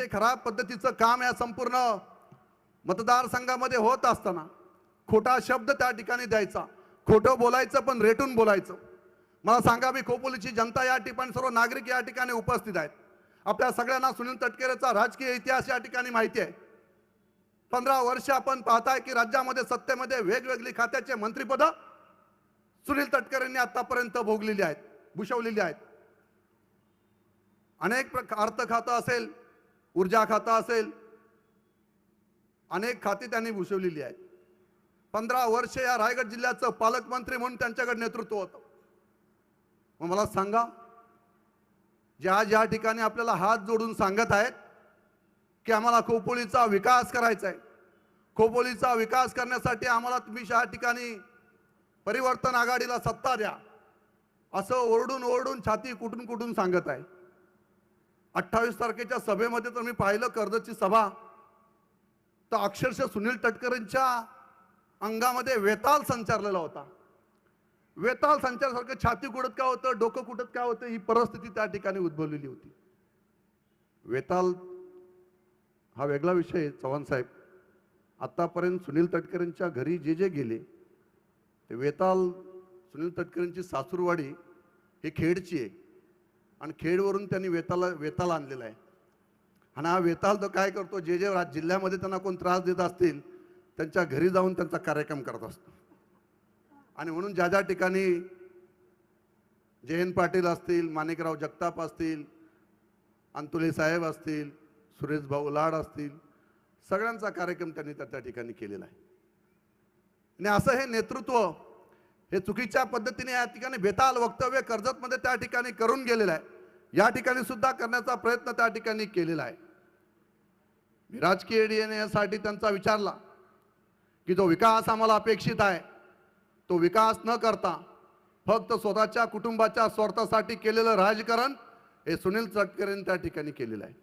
इतके खराब पद्धतीचं काम या संपूर्ण मतदारसंघामध्ये होत असताना खोटा शब्द त्या ठिकाणी द्यायचा, खोटं बोलायचं पण रेटून बोलायचं। मला सांगा, मी खोपोलीची जनता या ठिकाणी, सर्व नागरिक या ठिकाणी उपस्थित आहेत। आपल्या सगळ्यांना सुनील तटकरेचा राजकीय इतिहास या ठिकाणी माहिती आहे। 15 वर्ष आपण पाहताय की राज्यामध्ये सत्तेमध्ये वेगवेगळी खात्याचे मंत्रिपद सुनील तटकरेंनी आतापर्यंत भोगलेली आहेत, भूषवलेली आहेत। अनेक अर्थ खातं असेल, ऊर्जा खातं असेल, अनेक खाती त्यांनी भूषवलेली आहेत। 15 वर्ष या रायगड जिल्ह्याचं पालकमंत्री म्हणून त्यांच्याकडे नेतृत्व होतं। मग मला सांगा, ज्या ठिकाणी आपल्याला हात जोडून सांगत आहेत की आम्हाला खोपोलीचा विकास करायचा आहे, खोपोलीचा विकास करण्यासाठी आम्हाला तुम्ही या ठिकाणी परिवर्तन आघाडीला सत्ता द्या, असं ओरडून ओरडून छाती कुठून सांगत आहे। 28 तारखेच्या सभेमध्ये तर मी पाहिलं, कर्जतची सभा, तर अक्षरशः सुनील तटकरेंच्या अंगामध्ये वेताल संचारलेला होता। वेताल संचारसारखं छाती कुडत काय होतं, डोकं कुटत काय होतं, ही परिस्थिती त्या ठिकाणी उद्भवलेली होती। वेताल हा वेगळा विषय। चव्हाण साहेब, आतापर्यंत सुनील तटकरेंच्या घरी जे गेले ते वेताल, सुनील तटकरेंची सासूरवाडी ही खेडची आहे आणि खेडवरून त्यांनी वेताल आणलेला आहे। आणि हा वेताल तो काय करतो, जे जिल्ह्यामध्ये त्यांना कोण त्रास देत असतील त्यांच्या घरी जाऊन त्यांचा कार्यक्रम करत असतो। आणि म्हणून ज्या ठिकाणी जयंत पाटील असतील, माणिकराव जगताप असतील, अंतुले साहेब असतील, सुरेश भाऊ लाड असतील, सगळ्यांचा कार्यक्रम त्यांनी त्या ठिकाणी केलेला आहे। आणि असं हे नेतृत्व हे चुकीच्या पद्धतीने या ठिकाणी बेताल वक्तव्य कर्जतमध्ये त्या ठिकाणी करून गेलेलं आहे। या ठिकाणी सुद्धा करण्याचा प्रयत्न त्या ठिकाणी केलेला आहे। मी राजकीय डीएनएसाठी त्यांचा विचारला की जो विकास आम्हाला अपेक्षित आहे तो विकास न करता फक्त स्वतःच्या कुटुंबाच्या स्वार्थासाठी केलेलं राजकारण हे सुनील तटकरेंनी त्या ठिकाणी केलेलं आहे।